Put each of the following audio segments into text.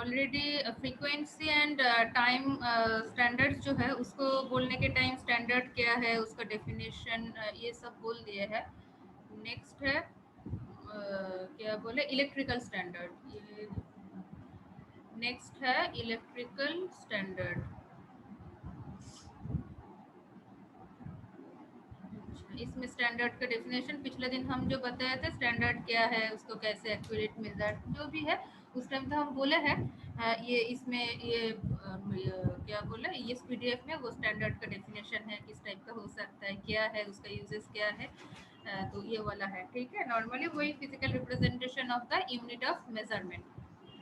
Already frequency and time standard जो है उसको बोलने के टाइम स्टैंडर्ड क्या है उसका डेफिनेशन ये सब बोल दिए है। नेक्स्ट है क्या बोले इलेक्ट्रिकल स्टैंडर्ड। ये नेक्स्ट है इलेक्ट्रिकल स्टैंडर्ड। इसमें स्टैंडर्ड का डेफिनेशन पिछले दिन हम जो बताए थे स्टैंडर्ड क्या है उसको कैसे एक्यूरेट मेजर जो भी है उस टाइम तो हम बोले हैं। ये इसमें ये क्या बोले इस पीडीएफ में वो स्टैंडर्ड का डेफिनेशन है किस टाइप का हो सकता है क्या है उसका यूजेस क्या है। तो ये वाला है ठीक है। नॉर्मली वही physical representation of the unit of measurement.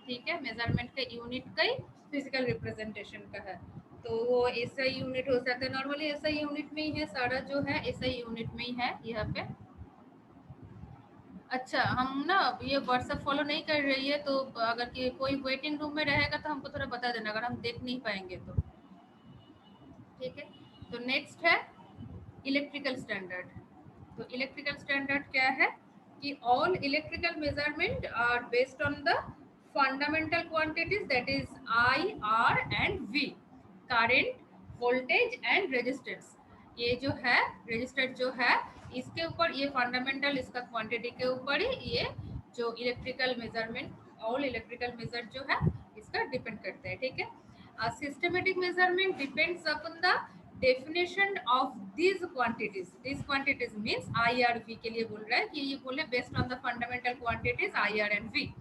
ठीक है मेजरमेंट का यूनिट का ही फिजिकल रिप्रेजेंटेशन का है। तो वो एसआई यूनिट हो सकता है। नॉर्मली एसआई यूनिट में ही है सारा जो है एसआई यूनिट में ही है यहाँ पे। अच्छा हम ना ये व्हाट्सएप फॉलो नहीं कर रही है तो अगर कि कोई वेटिंग रूम में रहेगा तो हमको थोड़ा बता देना अगर हम देख नहीं पाएंगे तो। ठीक है। तो नेक्स्ट है इलेक्ट्रिकल स्टैंडर्ड। तो इलेक्ट्रिकल स्टैंडर्ड क्या है कि all electrical measurement are based on the fundamental quantities that is I R and V current voltage and resistance. ये जो है रेजिस्टर जो है इसके ऊपर ये फंडामेंटल इसका क्वांटिटी के ऊपर ही ये जो electrical measurement all electrical measure जो है इसका डिपेंड करता है। ठीक है। Systematic measurement depends upon the definition of these quantities means I और V के लिए बोल रहा है कि ये बोले based on the fundamental quantities I R and V।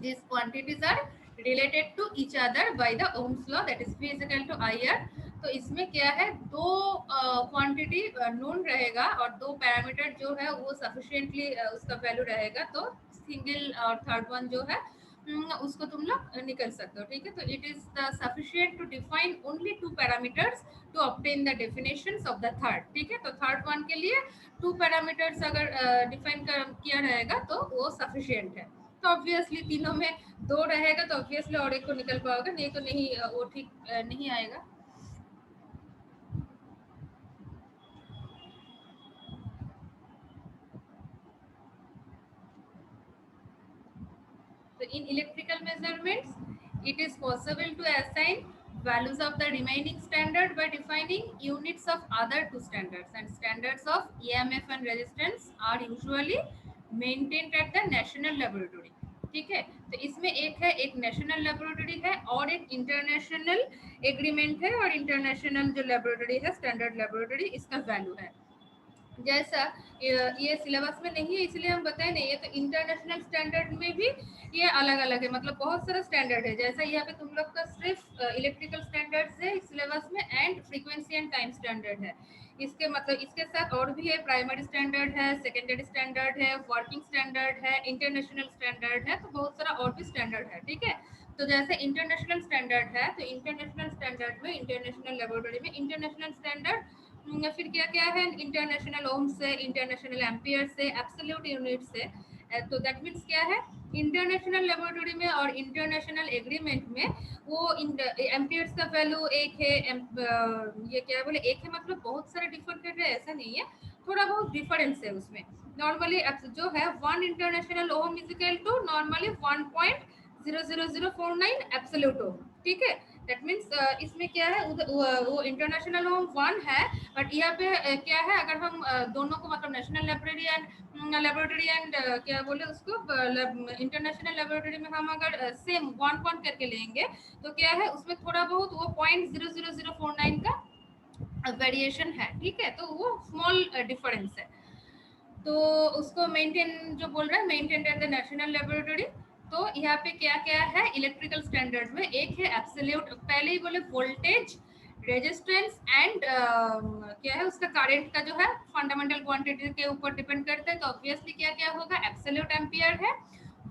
These quantities are related to each other by the Ohm's law that is V is equal to IR। तो इसमें क्या है दो क्वांटिटी नोन रहेगा और दो पैरामीटर जो है वो सफिशिएंटली उसका वैल्यू रहेगा तो सिंगल और थर्ड वन जो है उसको तुम लोग निकल सकते हो। ठीक है। तो it is the sufficient to define only two parameters to obtain the definitions of the third. ठीक है। तो थर्ड वन के लिए टू पैरामीटर्स अगर डिफाइन किया रहेगा तो वो सफिशिएंट है। तो ऑब्वियसली तीनों में दो रहेगा तो ऑब्वियसली और एक को निकल पाओगे नहीं तो नहीं वो ठीक नहीं आएगा। So in electrical measurements, it is possible to assign values of the remaining standard by defining units of other two standards, and standards of EMF and resistance are usually maintained at the national laboratory। ठीक है। तो इसमें एक है एक national laboratory है और एक इंटरनेशनल एग्रीमेंट है और इंटरनेशनल जो लेबोरेटरी है स्टैंडर्ड लेबोरेटरी इसका वैल्यू है। जैसा ये सिलेबस में नहीं है इसलिए हम बताए नहीं। ये तो इंटरनेशनल स्टैंडर्ड में भी ये अलग अलग है मतलब बहुत सारा स्टैंडर्ड है। जैसा यहाँ पे तुम लोग का सिर्फ इलेक्ट्रिकल स्टैंडर्ड्स है सिलेबस में and frequency and time standard है। इसके मतलब इसके साथ और भी है प्राइमरी स्टैंडर्ड है सेकेंडरी स्टैंडर्ड है वर्किंग स्टैंडर्ड है इंटरनेशनल स्टैंडर्ड है तो बहुत सारा और भी स्टैंडर्ड है। ठीक है। तो जैसे इंटरनेशनल स्टैंडर्ड है तो इंटरनेशनल स्टैंडर्ड में इंटरनेशनल लेबोरेटरी में इंटरनेशनल स्टैंडर्ड फिर क्या क्या है इंटरनेशनल ओम से इंटरनेशनल एम्पियर से एब्सोल्यूट यूनिट से। तो दैट मीन्स क्या है इंटरनेशनल लेबोरेटरी में और इंटरनेशनल एग्रीमेंट में वो एम्पियर्स का वैल्यू एक है। ये क्या बोले एक है मतलब बहुत सारे डिफर कर रहे हैं ऐसा नहीं है थोड़ा बहुत डिफरेंस है उसमें। नॉर्मली जो है one international ohm is equal to normally 1.00049 absolute ohm. ठीक है। दैट मीन्स इसमें क्या है वो इंटरनेशनल होम वन है बट यहाँ पे क्या है अगर हम दोनों को मतलब नेशनल लेबोरेटरी एंड क्या बोले उसको इंटरनेशनल लेबोरेटरी में हम अगर सेम वन वन करके लेंगे तो क्या है उसमें थोड़ा बहुत वो 0.00049 का वेरिएशन है। ठीक है। तो वो स्मॉल डिफरेंस है तो उसको मेंटेन जो बोल रहा है maintain at the national laboratory. तो यहाँ पे क्या क्या है इलेक्ट्रिकल स्टैंडर्ड में एक है एब्सोल्यूट पहले ही बोले वोल्टेज रेजिस्टेंस एंड क्या है उसका करंट का जो है फंडामेंटल क्वांटिटी के ऊपर डिपेंड करता है। तो ऑब्वियसली क्या क्या होगा एब्सोल्यूट एम्पियर है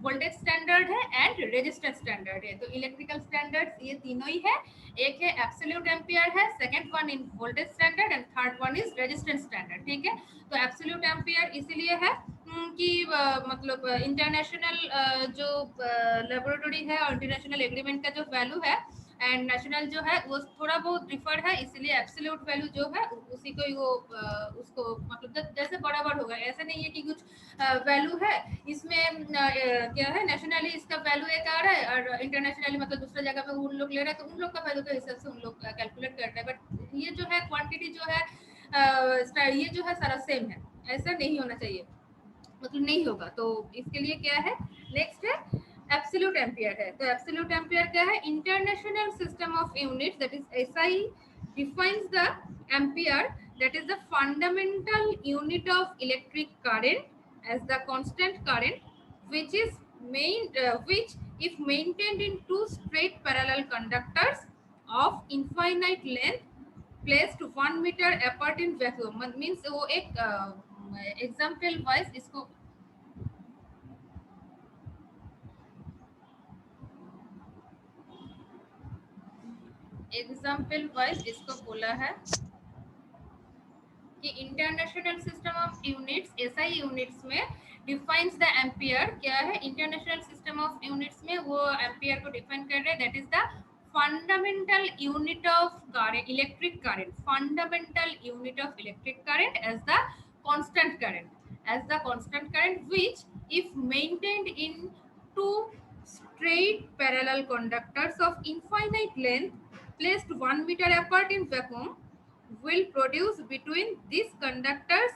वोल्टेज स्टैंडर्ड है एंड रेजिस्टेंस स्टैंडर्ड है। तो इलेक्ट्रिकल स्टैंडर्ड्स ये तीनों ही है एक है एब्सोल्यूट एम्पियर है second one in voltage standard and third one is resistance standard. ठीक है। तो एब्सोल्यूट एम्पियर इसीलिए है कि मतलब इंटरनेशनल जो लेबोरेटरी है और इंटरनेशनल एग्रीमेंट का जो वैल्यू है एंड नेशनल जो है वो थोड़ा बहुत डिफर है, इसलिए एब्सोल्यूट वैल्यू जो है उसी को ही वो उसको मतलब जैसे बराबर होगा, ऐसा नहीं है कि कुछ वैल्यू है इसमें क्या है नेशनली इसका वैल्यू एक आ रहा है और इंटरनेशनली मतलब दूसरा जगह पे उन लोग ले रहे हैं तो उन लोग का वैल्यू के हिसाब से उन लोग कैलकुलेट करते हैं। बट ये जो है क्वांटिटी जो है ये जो है सारा सेम है, ऐसा नहीं होना चाहिए, मतलब नहीं होगा। तो इसके लिए क्या है, नेक्स्ट है एब्सोल्यूट एम्पियर है। तो एब्सोल्यूट एम्पियर क्या है, international system of units that is SI defines the ampere, that is the fundamental unit of electric current as the constant current which is which if maintained in two straight parallel conductors of infinite length placed 1 meter apart in vacuum, means वो एक example wise इसको बोला है कि international system of units SI units में defines the ampere. क्या है, international system of units में वो एम्पियर को डिफाइन कर रहे हैं, that is the fundamental unit of current electric current, fundamental unit of electric current as the constant current which if maintained in two straight parallel conductors of infinite length placed 1 meter apart in vacuum will produce between these conductors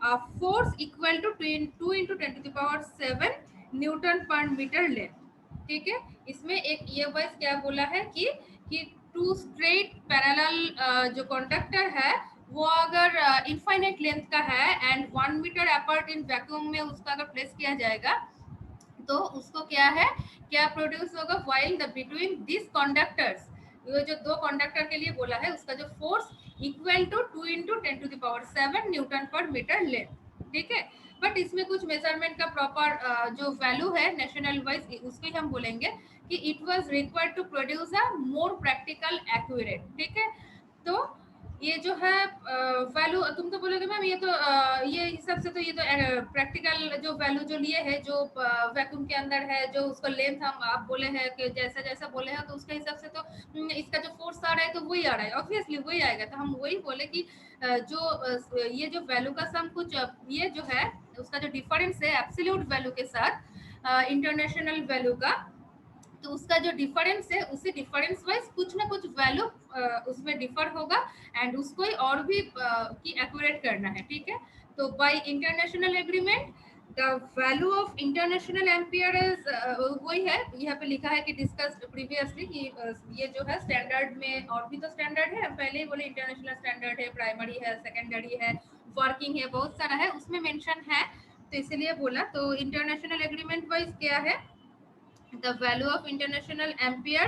a force equal to 2 into 10 to the power 7 newton per meter length. ठीक है, इसमें एक ये wise क्या बोला है कि two straight parallel जो कंडक्टर है वो अगर इनफाइनाइट लेंथ का है and 1 meter apart in vacuum में उसका अगर प्लेस किया जाएगा तो उसको क्या है, क्या प्रोड्यूस होगा, while the between this conductors, वो जो दो कंडक्टर के लिए बोला है उसका जो force equal to 2 into 10 to the power 7 newton per meter length. ठीक है, बट इसमें कुछ मेजरमेंट का प्रॉपर जो वैल्यू है नेशनल वाइज उसको हम बोलेंगे कि it was required to produce a more practical accurate. ठीक है, तो ये जो है वैल्यू तुम तो बोलोगे मैम ये तो ये हिसाब से तो ये तो प्रैक्टिकल जो वैल्यू जो लिए है जो वैक्यूम के अंदर है जो उसका लेंथ हम आप बोले हैं कि जैसा जैसा बोले हैं तो उसके हिसाब से तो इसका जो फोर्स आ रहा है तो वही आ रहा है, ऑब्वियसली वही आएगा। तो हम वही बोले कि ये जो वैल्यू का सम कुछ ये जो है उसका जो डिफरेंस है एब्सोल्यूट वैल्यू के साथ इंटरनेशनल वैल्यू का, तो उसका जो डिफरेंस है उसी डिफरेंस वाइज कुछ ना कुछ वैल्यू उसमें डिफर होगा एंड उसको ही और भी की एक्यूरेट करना है। ठीक है, तो bye international agreement the value of international ampere is वही है, यहाँ पे लिखा है कि डिस्कस्ड प्रीवियसली कि ये जो है स्टैंडर्ड में और भी तो स्टैंडर्ड है, पहले ही बोले इंटरनेशनल स्टैंडर्ड है, प्राइमरी है, सेकेंडरी है, वर्किंग है, बहुत सारा है उसमें मेंशन है, तो इसलिए बोला। तो इंटरनेशनल एग्रीमेंट वाइज क्या है, the value of international ampere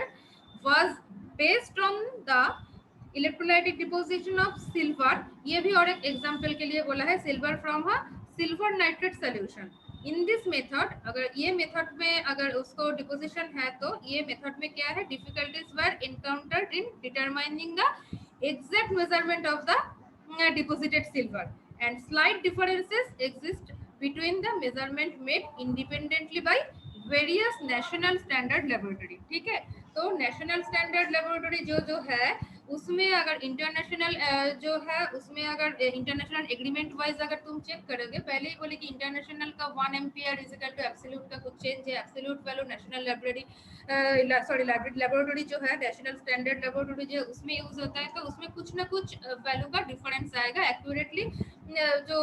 was based on the electrolytic deposition of silver। ये भी और एक एग्जांपल के लिए बोला है, silver from a silver nitrate solution. In this method, अगर ये मेथड में अगर उसको डिपोजिशन है तो ये मेथड में क्या है, difficulties were encountered in determining the exact measurement of the deposited silver and slight differences exist between the measurement made independently by various national standard laboratory. ठीक है, तो नेशनल स्टैंडर्ड लेबोरेटरी जो है उसमें अगर इंटरनेशनल जो है उसमें अगर इंटरनेशनल एग्रीमेंट वाइज अगर तुम चेक करोगे, पहले ही बोले कि इंटरनेशनल का 1 ampere is equal to absolute का कुछ चेंज है, एब्सोल्यूट वैल्यू नेशनल लेबोरेटरी जो है नेशनल स्टैंडर्ड लेबोरेटरी जो उसमें यूज होता है, तो उसमें कुछ ना कुछ वैल्यू का डिफरेंस आएगा, एक्यूरेटली जो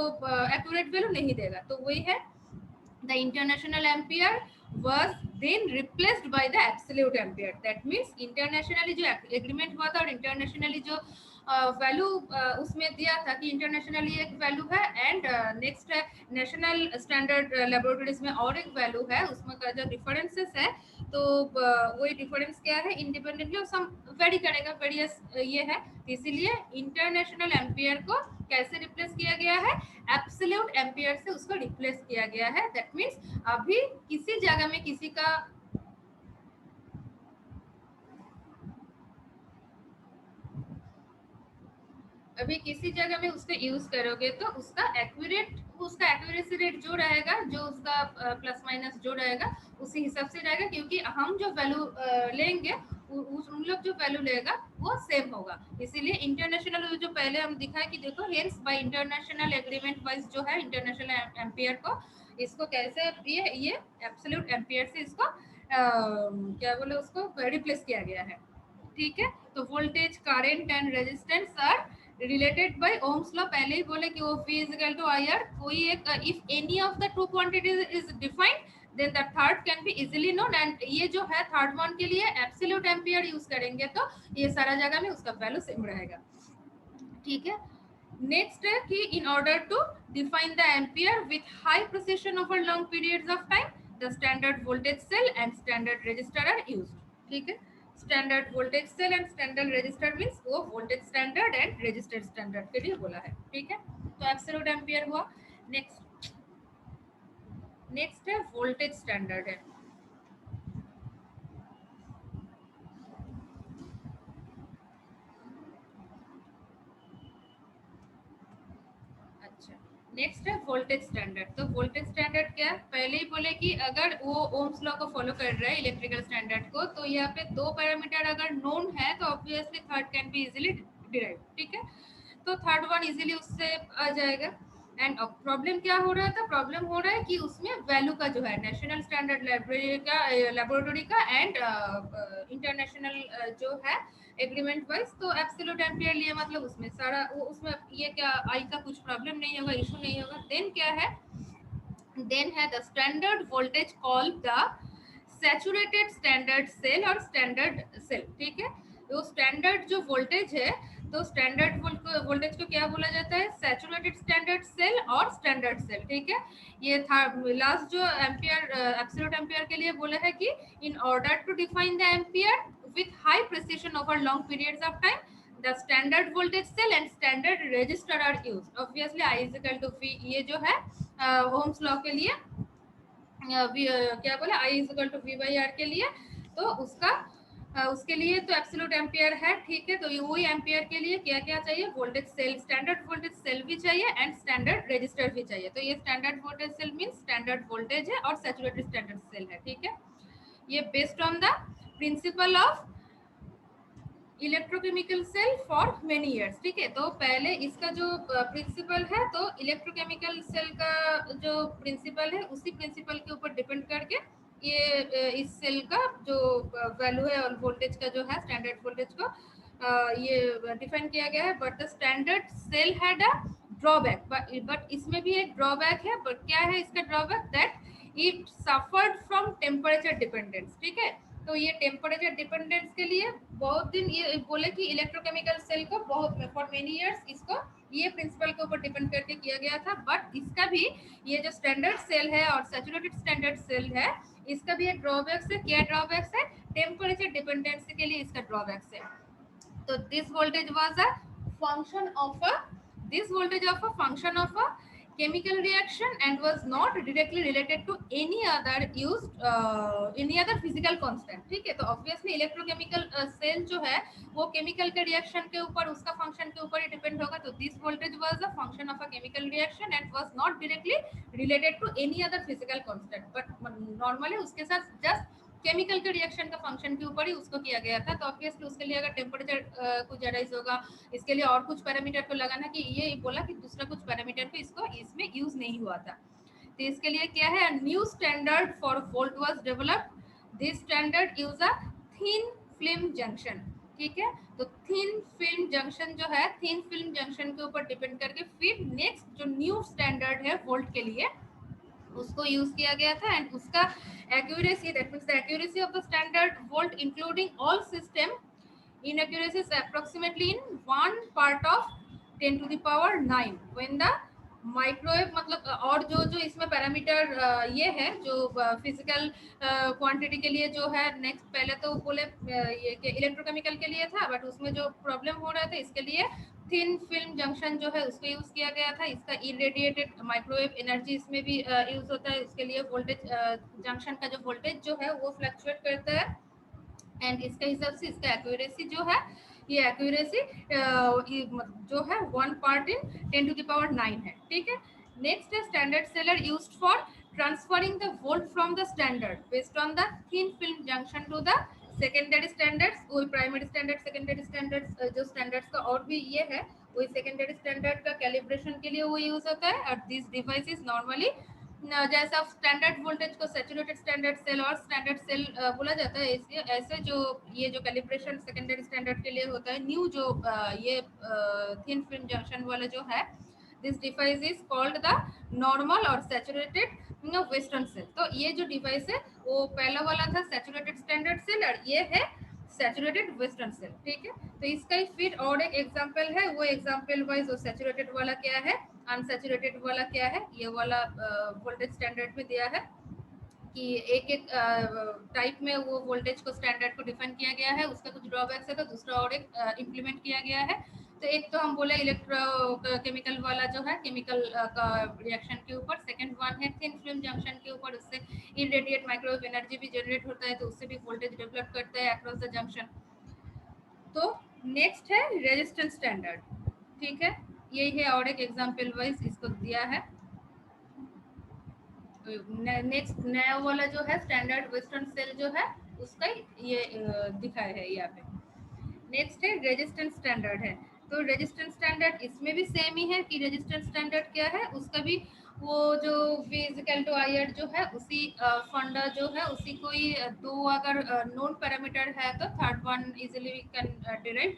एक्यूरेट वैल्यू नहीं देगा। तो वही है, the international ampere was then replaced by the absolute ampere। that means internationally जो agreement हुआ था और internationally जो वैल्यू उसमें दिया था कि इंटरनेशनली एक वैल्यू है एंड नेक्स्ट है नेशनल स्टैंडर्ड लेबोरेटरीज में और एक वैल्यू है, उसमें का जो डिफरेंसेस है तो वही डिफरेंस क्या है इंडिपेंडेंटली सम वेरी करेगा, वेरियस ये है, इसीलिए इंटरनेशनल एम्पियर को कैसे रिप्लेस किया गया है, एब्सोल्यूट एम्पियर से उसको रिप्लेस किया गया है। दैट मींस अभी किसी जगह में किसी का अभी किसी जगह में उसका यूज करोगे तो उसका एक्यूरेसी रेट जो रहेगा, जो उसका प्लस माइनस जो रहेगा उसी हिसाब से रहेगा, क्योंकि हम जो वैल्यू लेंगे उन लोग जो वैल्यू लेगा वो सेम होगा। इसीलिए इंटरनेशनल जो पहले हम दिखा है कि देखो hence bye international agreement wise जो है इंटरनेशनल एम्पियर को इसको कैसे ये एब्सोल्यूट एम्पियर से इसको क्या बोले उसको रिप्लेस किया गया है। ठीक है, तो voltage current and resistance are related by Ohm's law. पहले ही बोले कि वो V is equal to IR। कोई एक if any of the two quantities is defined then the third can be easily known. And ये जो है थर्ड वन के लिए एब्सोल्यूट एम्पियर यूज करेंगे तो ये सारा जगह में उसका वैल्यू सेम रहेगा। ठीक है, नेक्स्ट है कि in order to define the ampere with high precision over long periods of time the standard voltage cell and standard resistor are used. ठीक है, standard voltage cell and standard resistor means वो voltage standard and resistor standard के लिए बोला है। ठीक है, तो एब्सोल्यूट एम्पियर हुआ। नेक्स्ट है वोल्टेज स्टैंडर्ड है। अच्छा, नेक्स्ट है वोल्टेज स्टैंडर्ड। तो वोल्टेज स्टैंडर्ड क्या है, पहले ही बोले कि अगर वो ओम्स लॉ को फॉलो कर रहा है इलेक्ट्रिकल स्टैंडर्ड को, तो यहाँ पे दो पैरामीटर अगर नोन है तो obviously third can be easily derive. ठीक है, तो थर्ड वन इजीली उससे आ जाएगा। एंड अब प्रॉब्लम क्या हो रहा था, प्रॉब्लम हो रहा है कि उसमें वैल्यू का जो है नेशनल स्टैंडर्ड लाइब्रेरी का लेबोरेटरी का एंड इंटरनेशनल जो है एग्रीमेंट वाइज, तो एब्सोल्यूट एम्पियर लिए मतलब उसमें सारा वो उसमें ये क्या आई का कुछ प्रॉब्लम नहीं होगा, इशू नहीं होगा। देन क्या है, देन है the standard voltage called the saturated standard cell और स्टैंडर्ड सेल। ठीक है, तो स्टैंडर्ड जो वोल्टेज है, तो स्टैंडर्ड वोल्टेज को क्या बोला जाता है, सैचुरेटेड स्टैंडर्ड सेल और स्टैंडर्ड सेल। ठीक है, ये था लास्ट जो एम्पियर एब्सोल्यूट एम्पियर के लिए बोला है कि in order to define the ampere with high precision over long periods of time the standard voltage cell and standard resistor are used। obviously I is equal to V, ये जो है Ohm's law के लिए क्या बोले I is equal to V by R के लिए, तो उसका उसके लिए तो एब्सोल्यूट एम्पियर है। ठीक है, तो वही एम्पियर के लिए क्या क्या चाहिए, voltage cell, standard voltage cell भी चाहिए एंड स्टैंडर्ड रजिस्टर भी चाहिए। तो ये standard voltage cell mean standard voltage है और सैचुरेटेड स्टैंडर्ड सेल है। ठीक है, ये based on the principle of electrochemical cell for many years. ठीक है, तो पहले इसका जो प्रिंसिपल है, तो इलेक्ट्रोकेमिकल सेल का जो प्रिंसिपल है उसी प्रिंसिपल के ऊपर डिपेंड करके ये इस सेल का जो वैल्यू है और वोल्टेज का जो है स्टैंडर्ड वोल्टेज को ये डिफाइन किया गया है। But the standard cell had a drawback, but इसमें भी एक ड्रॉबैक है। बट क्या है इसका drawback, that it suffered from temperature dependence. ठीक है, तो ये टेम्परेचर डिपेंडेंस के लिए बहुत दिन ये बोले कि इलेक्ट्रोकेमिकल सेल को बहुत फॉर मेनी इयर्स इसको ये प्रिंसिपल के ऊपर डिपेंड करके किया गया था। बट इसका भी ये जो स्टैंडर्ड सेल है और सैचुरेटेड स्टैंडर्ड सेल है, इसका भी एक ड्रॉबैक्स है। क्या ड्रॉबैक्स है, टेम्परेचर डिपेंडेंसी के लिए इसका ड्रॉबैक्स है। तो this voltage was a function of a this voltage of a function of a chemical reaction and was not directly related to any other physical constant। ठीक है, तो ऑब्वियसली इलेक्ट्रोकेमिकल सेल जो है वो केमिकल के reaction के ऊपर उसका फंक्शन के ऊपर ही डिपेंड होगा। तो this voltage was a function of a chemical reaction and was not directly related to any other physical constant, but normally उसके साथ जस्ट केमिकल के रिएक्शन का फंक्शन के ऊपर ही उसको किया गया था। तो ऑब्वियसली उसके लिए अगर टेम्परेचर कुछ अराइज होगा, इसके लिए और कुछ पैरामीटर को लगाना, कि ये बोला कि दूसरा कुछ पैरामीटर को इसको इसमें यूज नहीं हुआ था। तो इसके लिए क्या है, new standard for volt was developed. This standard use a thin film junction. ठीक है, तो थिन फिल्म जंक्शन जो है, थिन फिल्म जंक्शन के ऊपर डिपेंड करके फिर नेक्स्ट जो न्यू स्टैंडर्ड है वोल्ट के लिए उसको यूज किया गया था। एंड उसका accuracy, that means the accuracy of the standard volt including all system inaccuracies approximately in 1 part of 10 to the power 9 when the microwave मतलब और जो जो इसमें पैरामीटर ये है जो फिजिकल क्वांटिटी के लिए जो है। नेक्स्ट पहले तो बोले ये कि इलेक्ट्रोकेमिकल के लिए था, बट उसमें जो प्रॉब्लम हो रहा था इसके लिए थिन फिल्म जंक्शन जो है उसको यूज किया गया था। इसका इरेडिएटेड माइक्रोवेव एनर्जी इसमें भी यूज होता है। उसके लिए वोल्टेज जंक्शन का जो वोल्टेज जो है वो फ्लक्चुएट करता है एंड इसके हिसाब से इसका एक्यूरेसी जो है, ये एक्यूरेसी जो है 1 part in 10 to the power 9 है। ठीक है, नेक्स्ट है standard seller used for transferring the volt from the standard based on the thin film junction to the secondary standards, वही प्राइमरी स्टैंडर्ड सेकेंडरी स्टैंडर्ड्स, जो standards का और भी ये है वही सेकेंडरी स्टैंडर्ड का कैलिब्रेशन के लिए वो यूज होता है। और दिस डिवाइस इज नॉर्मली जैसा स्टैंडर्ड वोल्टेज को सैचुरेटेड स्टैंडर्ड सेल और स्टैंडर्ड सेल बोला जाता है, इसलिए ऐसे जो ये जो कैलिब्रेशन सेकेंडरी स्टैंडर्ड के लिए होता है, न्यू जो ये थिन फिल्म जंक्शन वाला जो है, this device is called the normal और सैचुरेटेड वेस्टर्न सेल। तो ये जो डिवाइस है वो पहला वाला था सैचुरेटेड स्टैंडर्ड सेल और ये है सैचुरेटेड वेस्टर्न सेल, ठीक है। तो इसका ही फिर और एक एग्जांपल है, वो एग्जांपल वाइज वो सैचुरेटेड वाला क्या है, अनसैचुरेटेड वाला क्या है, ये वाला वोल्टेज स्टैंडर्ड में दिया है कि एक एक टाइप में वो वोल्टेज को स्टैंडर्ड को डिफाइन किया गया है, उसका कुछ ड्रॉबैक्स है, तो दूसरा और एक इम्प्लीमेंट किया गया है। तो एक तो हम बोले इलेक्ट्रो केमिकल वाला जो है केमिकल का रिएक्शन के ऊपर, सेकंड वन है थिन फिल्म जंक्शन के ऊपर, उससे इरेडिएट माइक्रोवेव एनर्जी भी जनरेट होता है, तो उससे भी वोल्टेज डेवलप करता है अक्रॉस द जंक्शन। तो नेक्स्ट है रेजिस्टेंस स्टैंडर्ड, ठीक है, यही है और एक एग्जांपल वाइज इसको दिया है। नेक्स्ट नया वाला जो है स्टैंडर्ड वेस्टर्न सेल जो है उसका ये दिखाया है यहाँ पे। नेक्स्ट है रेजिस्टेंस स्टैंडर्ड है, तो रेजिस्टेंस स्टैंडर्ड इसमें भी सेम ही है कि रेजिस्टेंस स्टैंडर्ड क्या है, उसका भी वो जो V equal to I R जो है उसी फंडा जो है उसी को ही दो अगर नोन पैरामीटर है तो third one easily we can derive.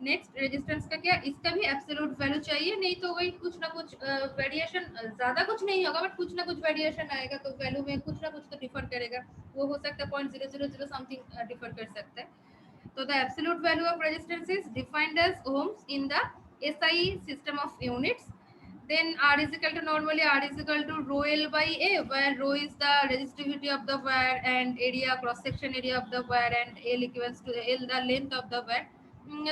Next resistance का क्या, इसका भी एब्सोल्यूट वैल्यू चाहिए, नहीं तो वही कुछ ना कुछ वेरिएशन, ज्यादा कुछ नहीं होगा बट कुछ ना कुछ वेरिएशन आएगा, तो वैल्यू में कुछ ना कुछ तो डिफर करेगा, वो हो सकता है 0.000 समथिंग डिफर कर सकता है। So the absolute value of resistance is defined as ohms in the SI system of units. Then R is equal to normally R is equal to rho L by A, where rho is the resistivity of the wire and area cross section area of the wire and L equals to L the length of the wire.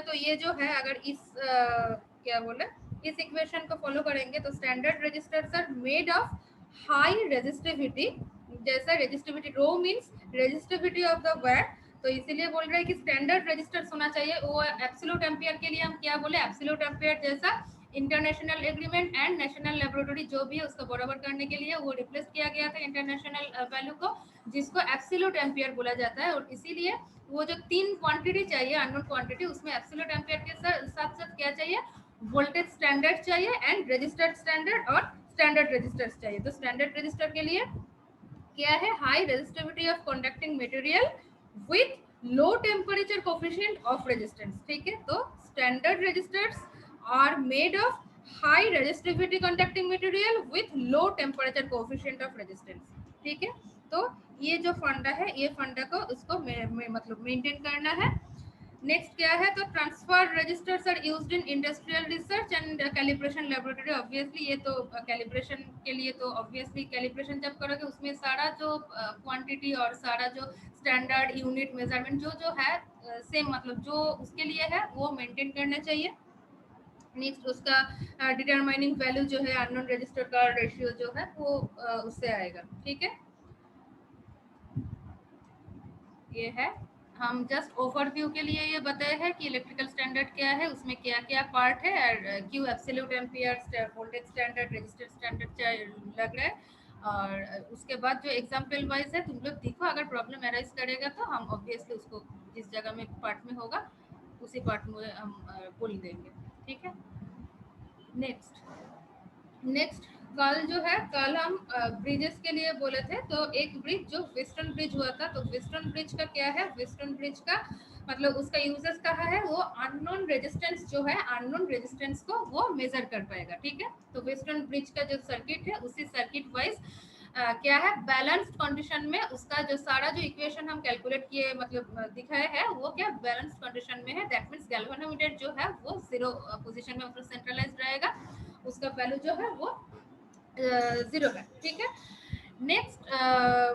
तो ये जो है अगर इस क्या बोले इस equation को फॉलो करेंगे तो standard resistors are made of high resistivity, जैसा resistivity rho means resistivity of the wire, तो इसीलिए बोल रहे हैं कि स्टैंडर्ड रजिस्टर्स होना चाहिए। वो एब्सोल्यूट एम्पियर के लिए हम क्या बोले, एब्सोल्यूट एम्पियर जैसा international agreement and national laboratory जो भी है उसको बराबर करने के लिए वो रिप्लेस किया गया था इंटरनेशनल वैल्यू को, जिसको एब्सोल्यूट एम्पियर बोला जाता है। और इसीलिए वो जो तीन क्वांटिटी चाहिए अननोन क्वांटिटी, उसमें एब्सोल्यूट एम्पियर के साथ साथ क्या चाहिए, वोल्टेज स्टैंडर्ड चाहिए एंड रजिस्टर्ड स्टैंडर्ड और स्टैंडर्ड रजिस्टर्स चाहिए। तो स्टैंडर्ड रजिस्टर के लिए क्या है, high resistivity of conducting material with low temperature coefficient of resistance, ठीक है। तो standard resistors are made of high resistivity conducting material with low temperature coefficient of resistance, ठीक है। तो ये जो फंडा है ये फंडा को उसको मतलब मेंटेन करना है। नेक्स्ट क्या है, तो transfer registers are used in industrial research and calibration laboratory. Obviously ये तो कैलिब्रेशन के लिए, तो ऑब्वियसली कैलिब्रेशन जब करोगे उसमें सारा जो क्वांटिटी और सारा जो स्टैंडर्ड यूनिट मेजरमेंट जो जो है सेम मतलब जो उसके लिए है वो मेंटेन करना चाहिए। नेक्स्ट उसका डिटरमाइनिंग वैल्यू जो है अननोन रजिस्टर का रेशियो जो है वो उससे आएगा, ठीक है। ये है, हम जस्ट ओवरव्यू के लिए ये बताए हैं कि इलेक्ट्रिकल स्टैंडर्ड क्या है, उसमें क्या क्या पार्ट है और क्यों absolute ampere voltage standard register standard लग रहा है। और उसके बाद जो एग्जांपल वाइज है तुम लोग देखो, अगर प्रॉब्लम अराइज करेगा तो हम ऑब्वियसली उसको जिस जगह में पार्ट में होगा उसी पार्ट में हम बोल देंगे, ठीक है। नेक्स्ट कल जो है, कल हम ब्रिजेस के लिए बोले थे, तो एक ब्रिज जो वेस्टर्न ब्रिज हुआ था, तो वेस्टर्न ब्रिज का क्या है, वेस्टर्न ब्रिज का मतलब उसका यूजेस कहा है, वो अननोन रेजिस्टेंस जो है अननोन रेजिस्टेंस को वो मेजर कर पाएगा, ठीक है। तो वेस्टर्न ब्रिज का जो सर्किट है उसी सर्किट वाइज क्या है, बैलेंस्ड कंडीशन में उसका जो सारा जो इक्वेशन हम कैलकुलेट किए मतलब दिखाए हैं वो क्या बैलेंस्ड कंडीशन में है। दैट मींस गैल्वेनोमीटर जो है वो जीरो पोजीशन में मतलब सेंट्रलाइज्ड रहेगा, उसका वैल्यू जो है वो जीरो है, ठीक है। नेक्स्ट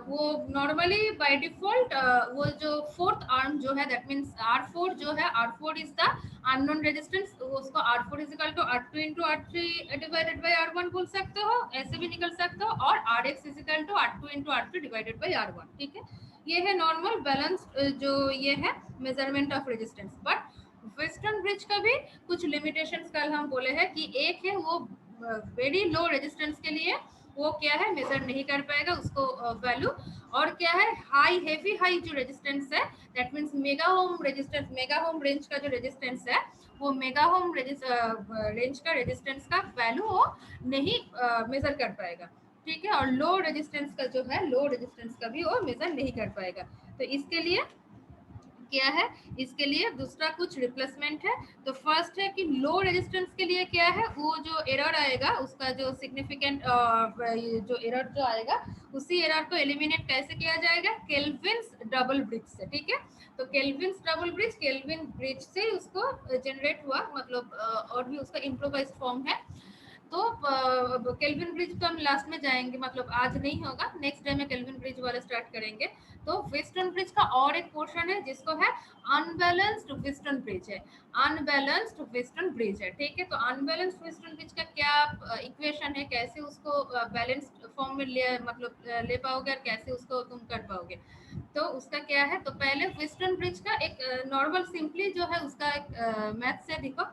वो नॉर्मली बाय डिफॉल्ट वो जो फोर्थ आर्म जो है दैट मींस R4 जो है, R4 is the unknown resistance, उसको R4 is equal to R2 into R3 divided by R1 बोल सकते हो, ऐसे भी निकल सकते हो, और Rx is equal to R2 into R3 divided by R1, ठीक है। ये है नॉर्मल बैलेंस्ड जो ये है measurement of resistance. But western bridge का भी कुछ लिमिटेशंस कल हम बोले हैं कि एक है वो वेरी लो रेजिस्टेंस के लिए वो क्या है मेजर नहीं कर पाएगा उसको वैल्यू। और क्या है हाई हेवी हाई जो रेजिस्टेंस है that means mega home resistance, mega home range का जो रेजिस्टेंस है वो मेगा होम रेंज का रेजिस्टेंस का वैल्यू वो नहीं मेजर कर पाएगा, ठीक है। और लो रेजिस्टेंस का जो है लो रेजिस्टेंस का भी वो मेजर नहीं कर पाएगा। तो इसके लिए क्या है, इसके लिए दूसरा कुछ रिप्लेसमेंट है। तो फर्स्ट है कि लो रेजिस्टेंस के लिए क्या है वो जो एरर आएगा उसका जो सिग्निफिकेंट जो एरर जो आएगा उसी एरर को एलिमिनेट कैसे किया जाएगा, केल्विन्स डबल ब्रिज से, ठीक है। तो Kelvin's double bridge, kelvin bridge से उसको जनरेट हुआ, मतलब और भी उसका इम्प्रोवाइज फॉर्म है। तो केल्विन ब्रिज तो हम लास्ट में जाएंगे, मतलब आज नहीं होगा, नेक्स्ट डे में केल्विन ब्रिज वाला स्टार्ट करेंगे। तो वेस्टर्न ब्रिज का और एक पोर्शन है जिसको है अनबैलेंस्ड वेस्टर्न ब्रिज है, अनबैलेंस्ड वेस्टर्न ब्रिज है, ठीक है। तो अनबैलेंस्ड वेस्टर्न ब्रिज का क्या इक्वेशन है, कैसे उसको बैलेंस्ड फॉर्म में ले मतलब ले पाओगे और कैसे उसको तुम कर पाओगे। तो उसका क्या है, तो पहले वेस्टर्न ब्रिज का एक नॉर्मल सिंपली जो है उसका एक मैथ से देखो।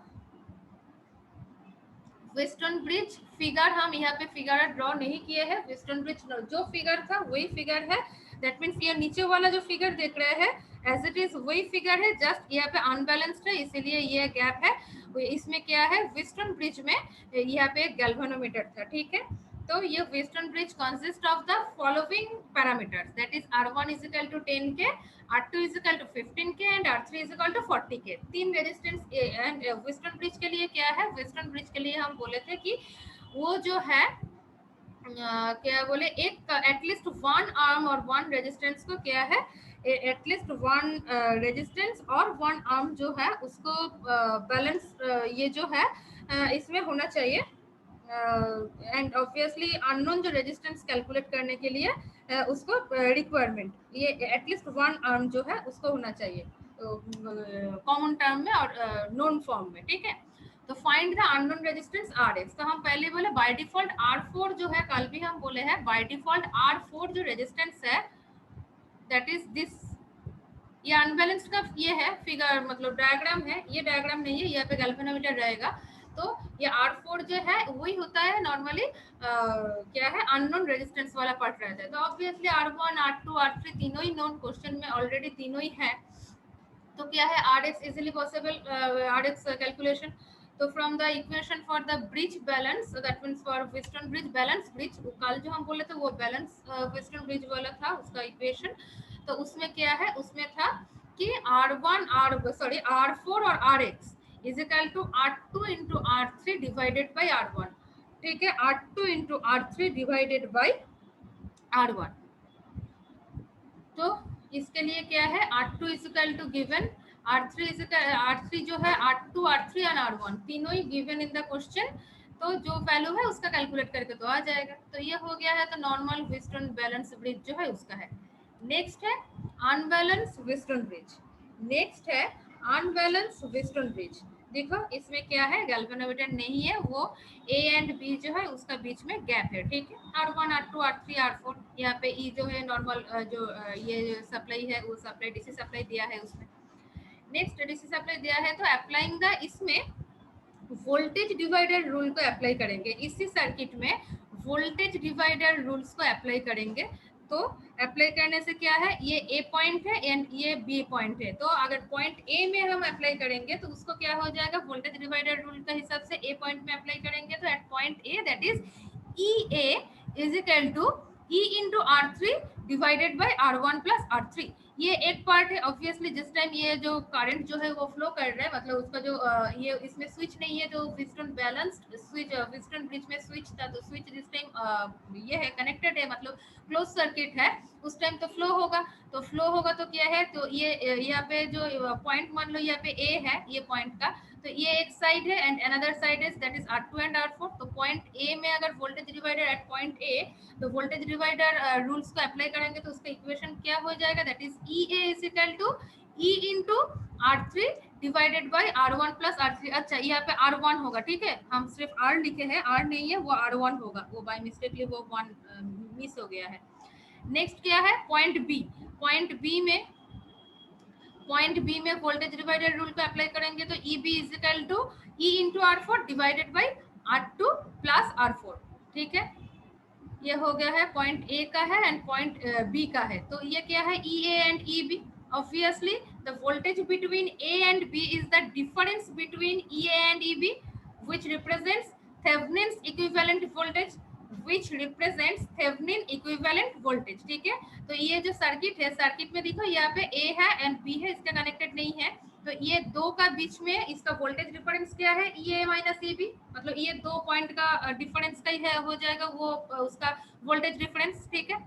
वेस्टर्न ब्रिज फिगर हम यहाँ पे फिगर ड्रॉ नहीं किए हैं, वेस्टर्न ब्रिज जो फिगर था वही फिगर है, दैट मीन्स ये नीचे वाला जो फिगर देख रहे हैं एज इट इज वही फिगर है, जस्ट यहाँ पे अनबैलेंस्ड है इसीलिए ये गैप है। इसमें क्या है वेस्टर्न ब्रिज में यहाँ पे एक गैल्वेनोमीटर था, ठीक है। तो ये western bridge consist of the following parameters, that is R1 is equal to 10K, R2 is equal to 15K and R3 is equal to 40K। तीन रेजिस्टेंस एंड वेस्टर्न ब्रिज के लिए क्या है, वेस्टर्न ब्रिज के लिए हम बोले थे कि वो जो है क्या बोले एक एटलीस्ट वन आर्म और वन रेजिस्टेंस को क्या है एटलीस्ट वन रेजिस्टेंस और वन आर्म जो है उसको बैलेंस ये जो है इसमें होना चाहिए। एंड ऑब्वियसली अननोन जो रेजिस्टेंस कैलकुलेट करने के लिए उसको रिक्वायरमेंट ये एटलीस्ट वन आर्म जो है उसको होना चाहिए कॉमन टर्म में और नोन फॉर्म में, ठीक है। तो find the unknown resistance Rx, तो हम पहले बोले बाय डिफॉल्ट R4 जो है, कल भी हम बोले हैं बाय डिफॉल्ट R4 जो रेजिस्टेंस है दैट इज दिस, ये अनबैलेंस्ड का ये है फिगर मतलब डायग्राम है, ये डायग्राम नहीं है, यहाँ पे गैल्वेनोमीटर रहेगा। तो ये R4 जो है वही होता है नॉर्मली क्या है अननोन रेजिस्टेंस वाला पार्ट रहता है। तो ऑब्वियसली R1 R2 R3 तीनों ही नोन क्वेश्चन में ऑलरेडी तीनों ही है, तो क्या है Rx easily possible Rx calculation. तो from the equation for the bridge balance that means for Wheatstone bridge balance bridge, कल जो हम बोले थे वो बैलेंस वेस्टर्न ब्रिज वाला था उसका इक्वेशन। तो उसमें क्या है उसमें था कि R4 और Rx is equal to R2 into R3 divided by R1, ठीक है। R2 into R3 divided by R1। तो इसके लिए क्या है R2 is equal to given R3 जो है R2 R3 एंड R1 तीनों ही गिवन इन द क्वेश्चन। तो जो वैल्यू है उसका कैलकुलेट करके तो आ जाएगा। तो ये हो गया है, तो नॉर्मल वेस्टर्न बैलेंस ब्रिज जो है उसका है। नेक्स्ट है अनबैलेंस वेस्टर्न ब्रिज, नेक्स्ट है अनबैलेंस वेस्टर्न ब्रिज। देखो इसमें क्या है गैल्वेनोमीटर नहीं है, वो ए एंड बी जो है उसका बीच में गैप है, ठीक है। R1 R2 R3 R4 यहाँ पे ई जो है नॉर्मल जो ये सप्लाई है वो सप्लाई डीसी सप्लाई दिया है उसमें। नेक्स्ट डीसी सप्लाई दिया है तो अप्लाइंग द इसमें वोल्टेज डिवाइडर रूल को अप्लाई करेंगे, इसी सर्किट में वोल्टेज डिवाइडर रूल्स को अप्लाई करेंगे। तो अप्लाई करने से क्या है ये ए पॉइंट है एंड ये बी पॉइंट है, तो अगर पॉइंट ए में हम अप्लाई करेंगे तो उसको क्या हो जाएगा वोल्टेज डिवाइडर रूल के हिसाब से ए पॉइंट में अप्लाई करेंगे तो at point A that is E A is equal to E into R3 divided by R1 plus R3। ये एक पार्ट है ऑब्वियसली, जिस टाइम ये जो करंट जो है वो फ्लो कर रहा है मतलब उसका जो ये इसमें स्विच नहीं है, जो western balanced switch western bridge में स्विच था तो स्विच जिस टाइम ये है कनेक्टेड है मतलब क्लोज सर्किट है उस टाइम तो फ्लो होगा। तो फ्लो होगा तो क्या है तो ये यहाँ पे जो पॉइंट मान लो यहाँ पे ए है ये पॉइंट का, तो ये एक साइड है and another side is that is R2 and R4। तो पॉइंट ए में अगर voltage divider at point A तो वोल्टेज डिवाइडर रूल्स को अप्लाई करेंगे तो उसका इक्वेशन क्या हो जाएगा that is E A is equal to E into R3 divided by R1 plus R3। अच्छा यहाँ पे R1 होगा, ठीक है, हम सिर्फ R लिखे हैं, R नहीं है वो R1 होगा, वो बाय मिस्टेकली वो वन मिस हो गया है। नेक्स्ट क्या है पॉइंट बी, पॉइंट बी में वोल्टेज डिवाइडर रूल को अप्लाई करेंगे तो E B is equal to E into R4 divided by R2 plus R4, ठीक है। ये हो गया है पॉइंट ए का है एंड पॉइंट बी का है। तो ये क्या है, E A and E B. Obviously the voltage between A and B is the difference between E A and E B which represents Thevenin's equivalent voltage, which represents Thevenin equivalent voltage। ठीक है, तो ये जो circuit है, circuit में देखो यहाँ पे ए है एंड बी है, इसका कनेक्टेड नहीं है, तो ये दो का बीच में इसका वोल्टेज डिफरेंस क्या है, ई ए माइनस ई बी, मतलब ये दो पॉइंट का डिफरेंस का ही है, हो जाएगा वो उसका वोल्टेज डिफरेंस। ठीक है,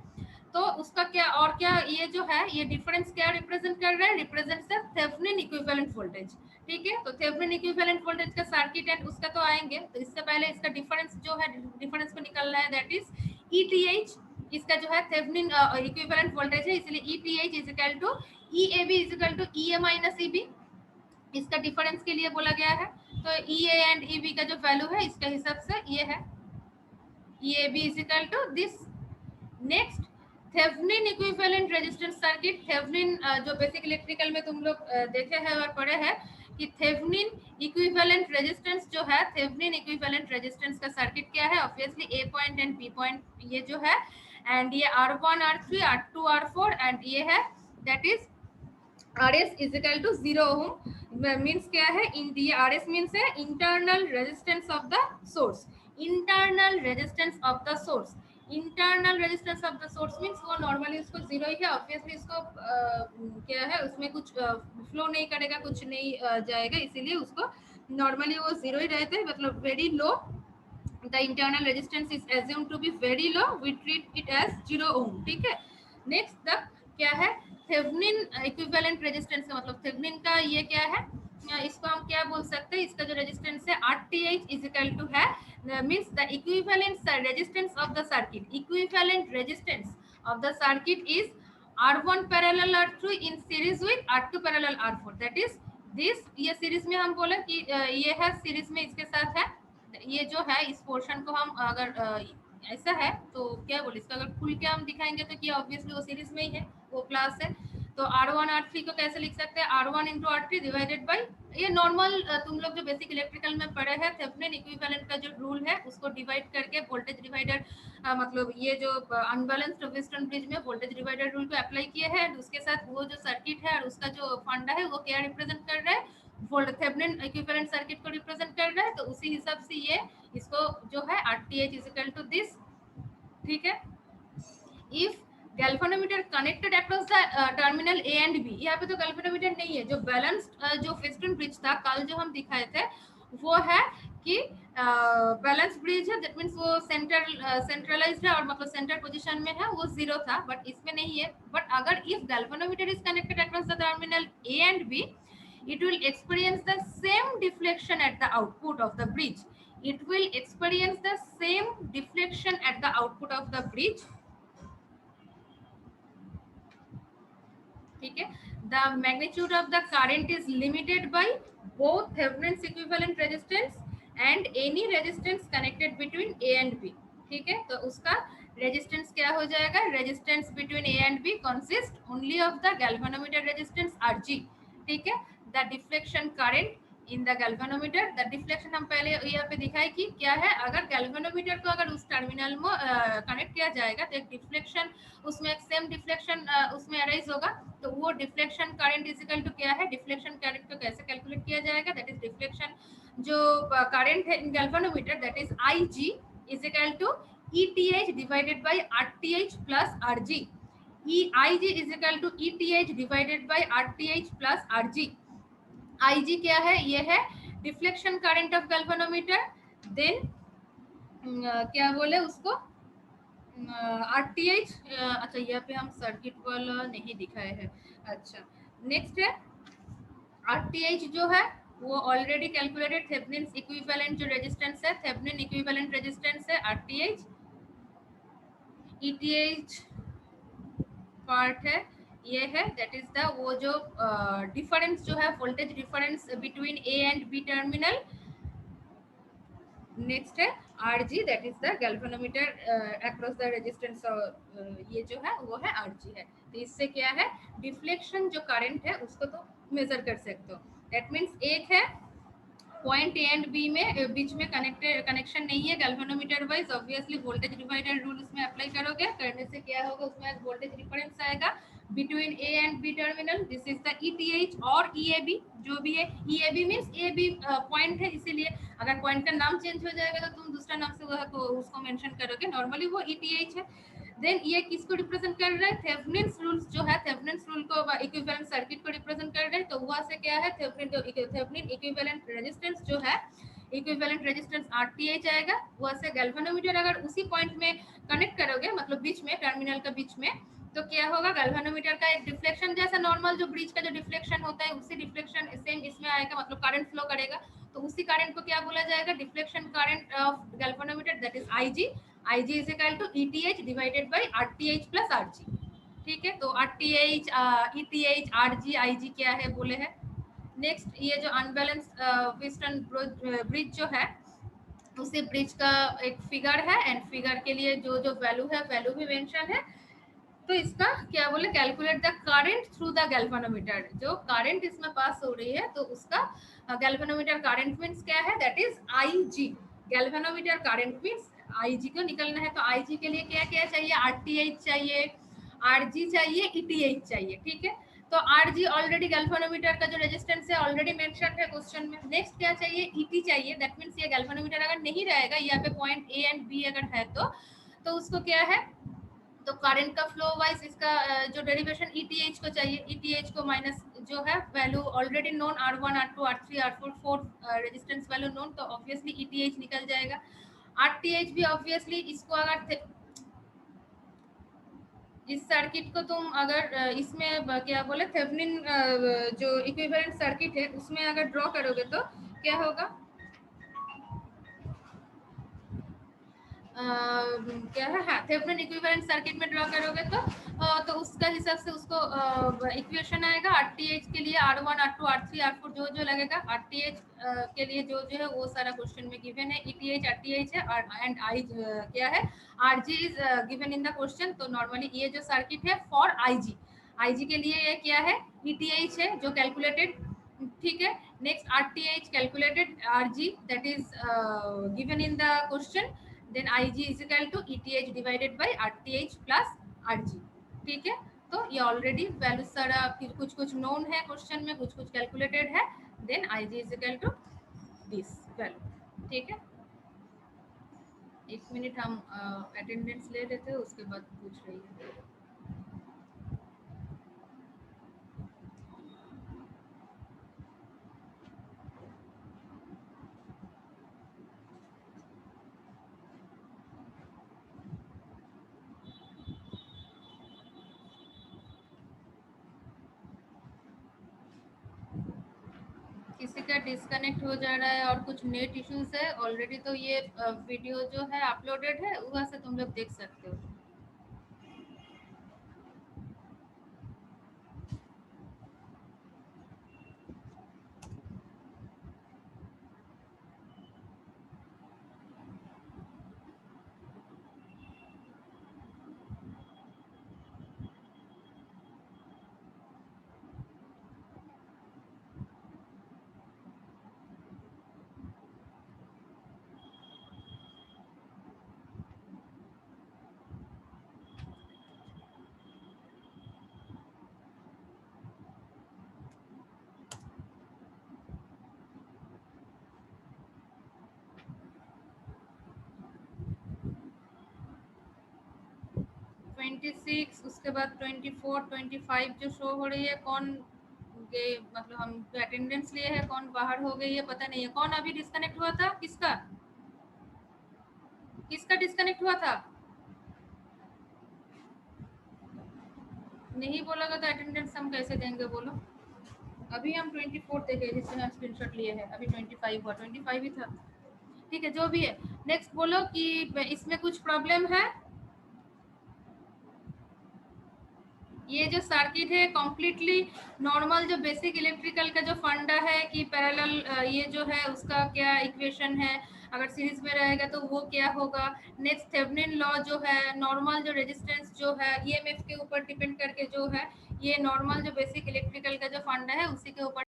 तो उसका क्या और क्या, ये जो है ये डिफरेंस क्या रिप्रेजेंट कर रहा है, represents the Thevenin equivalent voltage. ठीक है, तो थेवेनिन इक्विवेलेंट वोल्टेज का सर्किट एंड उसका तो आएंगे, तो इससे पहले इसका डिफरेंस जो है, डिफरेंस को निकालना है, दैट इज ईटीएच। इसका जो है थेवेनिन इक्विवेलेंट वोल्टेज है, इसलिए ETH is equal to EAB is equal to EA minus EB, इसका डिफरेंस के लिए बोला गया है। तो ई ए एंड ई बी का जो वैल्यू है इसके हिसाब से ये है E A B is equal to this. Next, Thevenin equivalent resistance circuit. Thevenin जो बेसिक इलेक्ट्रिकल में तुम लोग देखे हैं और पढ़े हैं कि थेवेनिन इक्विवेलेंट रेजिस्टेंस जो है, थेवेनिन इक्विवेलेंट रेजिस्टेंस का सर्किट क्या है, obviously A point and B point ये जो है, एंड ये R1 R3 R2 R4 and ये है that is RS is equal to 0 ohm। Means क्या है, RS मीन्स है internal resistance of the source, internal resistance of the source. Internal resistance of the source means वो normally उसको zero ही है, obviously इसको क्या है उसमें कुछ फ्लो नहीं करेगा, कुछ नहीं जाएगा, इसीलिए उसको नॉर्मली वो जीरो ही रहते हैं, मतलब very low. the internal resistance is assumed to be very low, we treat it as 0 ohm। ठीक है, नेक्स्ट द क्या है, थेवेनिन इक्विवेलेंट रेजिस्टेंस का मतलब थेवेनिन का ये क्या है, इसको हम क्या बोल सकते हैं, इसका जो रेजिस्टेंस है RTH इज इक्वल टू है, means the equivalent resistance of the circuit, equivalent resistance of the circuit is R1 parallel R2 in series with R2 parallel R4, that is this. ये सीरीज में हम बोले कि ये है series में इसके साथ है, ये जो है इस पोर्शन को हम अगर ऐसा है तो क्या बोले, इसका अगर खुल के हम दिखाएंगे तो क्या ऑब्वियसली वो सीरीज में ही है, वो क्लास है। तो R1 R3 को कैसे लिख सकते हैं, R1 into R3 divided by, ये नॉर्मल तुम लोग जो बेसिक इलेक्ट्रिकल में पढ़े हैं, थेवेनिन इक्विवेलेंट का जो रूल है उसको डिवाइड करके वोल्टेज डिवाइडर, मतलब ये जो अनबैलेंस्ड वेस्टर्न ब्रिज में वोल्टेज डिवाइडर रूल को अप्लाई किए हैं, उसके साथ वो जो सर्किट है और उसका जो फंडा है वो क्या रिप्रेजेंट कर रहा है, थेवेनिन इक्विवेलेंट सर्किट को रिप्रेजेंट कर रहा है, तो उसी हिसाब से ये इसको जो है RTH is equal to this. ठीक है, if galvanometer connected across the terminal A and B, यहाँ पे तो गैल्वेनोमीटर नहीं है, जो बैलेंस्ड जो वेस्टर्न ब्रिज था कल जो हम दिखाए थे वो है कि बैलेंस ब्रिज है, दैट मींस वो सेंट्रलाइज्ड है और मतलब सेंटर पोजीशन में है, वो जीरो था, बट इसमें नहीं है। बट अगर if galvanometer is connected across the terminal A and B, it will experience the same deflection at the output of the bridge, it will experience the same deflection at the output of the bridge। ठीक है, the magnitude of the current is limited by both Thevenin's equivalent resistance and any resistance connected between A and B। ठीक है, तो उसका resistance क्या हो जाएगा, resistance between A and B consist only of the galvanometer resistance RG। ठीक है, the deflection current in the galvanometer, the deflection हम पहले यहाँ पे दिखाई कि क्या है, अगर गैल्वेनोमीटर को अगर उस टर्मिनल में कनेक्ट किया जाएगा तो एक डिफ्लेक्शन, उसमें एक सेम डिफ्लेक्शन उसमें अराइज होगा, तो वो deflection current is equal to क्या है, डिफ्लेक्शन करंट को कैसे कैलकुलेट किया जाएगा, दैट इज डिफ्लेक्शन जो करंट है in galvanometer, that is IG is equal to ETH divided by RTH plus RG। IG is equal to ETH divided by RTH plus RG। IG क्या है, ये है deflection current of galvanometer, then क्या बोले उसको RTH। अच्छा यहाँ पे हम सर्किट वाला नहीं दिखाए हैं। अच्छा, नेक्स्ट है RTH जो है वो ऑलरेडी कैलकुलेटेड, थेवेनिन इक्विवेलेंट जो रेजिस्टेंस है, थेवेनिन इक्विवेलेंट रेजिस्टेंस है RTH। ETH पार्ट है ये है, दैट इज द वो जो डिफरेंस जो है, voltage difference between A and B terminal. Next है RG, that is the galvanometer across the resistance, ये जो है वो है RG है। तो इससे क्या है, डिफ्लेक्शन जो करंट है उसको तो मेजर कर सकते हो। दैट मीन्स एक है पॉइंट ए एंड बी में बीच में कनेक्शन नहीं है galvanometer wise, obviously voltage divider rule उसमें अप्लाई करोगे, करने से क्या होगा, उसमें वोल्टेज डिफरेंस आएगा between A and B terminal, this is the ETH और ईएबी जो भी है। EAB means A B point है, इसीलिए अगर पॉइंट का नाम चेंज हो जाएगा तो तुम दूसरा नाम से वो उसको मेंशन करोगे, नॉर्मली वो ईटीएच है। देन ये किसको रिप्रेजेंट कर रहा है, थेवेनिन्स रूल्स जो है, थेवेनिन्स रूल को इक्विवेलेंट सर्किट को रिप्रेजेंट कर रहे हैं, तो वहां से क्या है, थेवेनिन इक्विवेलेंट रेजिस्टेंस जो है, इक्विवेलेंट रेजिस्टेंस आरटीएच आएगा, वहां से गैल्वेनोमीटर अगर उसी पॉइंट में कनेक्ट करोगे, मतलब बीच में टर्मिनल का बीच में, तो क्या होगा, गैल्वेनोमीटर का एक डिफ्लेक्शन जैसा नॉर्मल जो ब्रिज का जो डिफ्लेक्शन होता है उसी डिफ्लेक्शन सेम इसमें आएगा, मतलब करंट फ्लो करेगा, तो उसी करंट को क्या बोला जाएगा, deflection current of galvanometer, that is IG. IG is equal to ETH divided by RTH plus RG. ठीक है, तो आरटीएच, ईटीएच, आरजी, आईजी क्या है बोले है। नेक्स्ट ये जो अनबैलेंस पिस्टन ब्रिज जो है, उसी ब्रिज का एक फिगर है, एंड फिगर के लिए जो जो वैल्यू है वैल्यू भी मेंशन है। तो इसका क्या बोले, calculate the current through the galvanometer, जो करंट इसमें पास हो रही है तो उसका गैल्वेनोमीटर करंट मींस क्या है, that is IG. Galvanometer current means IG को निकलना है, तो आईजी के लिए क्या क्या चाहिए, आरटीएच चाहिए, आरजी चाहिए, ईटीएच चाहिए। ठीक है, तो आरजी ऑलरेडी गैल्वेनोमीटर का जो रेजिस्टेंस है ऑलरेडी मेंशन है क्वेश्चन में। नेक्स्ट क्या चाहिए, ईटी चाहिए, दैट मींस ये गैल्वेनोमीटर अगर नहीं रहेगा यहाँ पे पॉइंट ए एंड बी अगर है तो उसको क्या है, तो करंट का फ्लो वाइज इसका जो डेरिवेशन ईटीएच को चाहिए, ईटीएच को माइनस जो है value already known, R1 R2 R3 R4 four resistance value known, तो ऑब्वियसली ईटीएच निकल जाएगा। आरटीएच भी ऑब्वियसली इसको अगर इस सर्किट को तुम अगर इसमें क्या बोले थेवेनिन जो इक्विवेलेंट सर्किट है उसमें अगर ड्रॉ करोगे तो क्या होगा, क्या है, हाँ, थेवेनिन इक्विवेलेंट सर्किट में ड्रॉ करोगे तो उसका हिसाब से उसको इक्वेशन आएगा आरटीएच के लिए, R1 R2 R3 R4 जो जो लगेगा, आरटीएच के लिए जो जो है वो सारा क्वेश्चन में गिवन है, ईटीएच आरटीएच है, एंड आई क्या है, RG is given in the question. तो नॉर्मली ये जो सर्किट है फॉर आईजी, आईजी के लिए ये क्या है, ईटीएच है जो कैलकुलेटेड। ठीक है, next RTH calculated, RG that is given in the question, then Ig is equal to ETH divided by RTH plus RG। ठीक है, तो ये ऑलरेडी वैल्यू सारा कुछ कुछ नोन है क्वेश्चन में, कुछ कुछ कैलकुलेटेड है, then Ig is equal to this value. ठीक है, एक मिनट हम अटेंडेंस ले लेते हैं, उसके बाद पूछ रही है। किसी का डिस्कनेक्ट हो जा रहा है और कुछ नेट इश्यूज है ऑलरेडी, तो ये वीडियो जो है अपलोडेड है, वहाँ से तुम लोग देख सकते हो। ट्वेंटी सिक्स, उसके बाद 24 25 जो शो हो रही है, कौन ये मतलब हम अटेंडेंस लिए है, कौन बाहर हो गई है पता नहीं है। कौन अभी डिस्कनेक्ट हुआ था, किसका किसका डिस्कनेक्ट हुआ था, नहीं बोलोगे तो अटेंडेंस हम कैसे देंगे बोलो। अभी हम 24 देखे जिससे हम स्क्रीनशॉट लिए हैं, अभी 25 हुआ, 25 ही था। ठीक है, जो भी है, नेक्स्ट बोलो कि इसमें कुछ प्रॉब्लम है। ये जो सर्किट है कम्प्लीटली नॉर्मल, जो बेसिक इलेक्ट्रिकल का जो फंडा है कि पैरेलल ये जो है उसका क्या इक्वेशन है, अगर सीरीज में रहेगा तो वो क्या होगा। नेक्स्ट थेवेनिन लॉ जो है, नॉर्मल जो रेजिस्टेंस जो है ईएमएफ के ऊपर डिपेंड करके जो है, ये नॉर्मल जो बेसिक इलेक्ट्रिकल का जो फंडा है उसी के ऊपर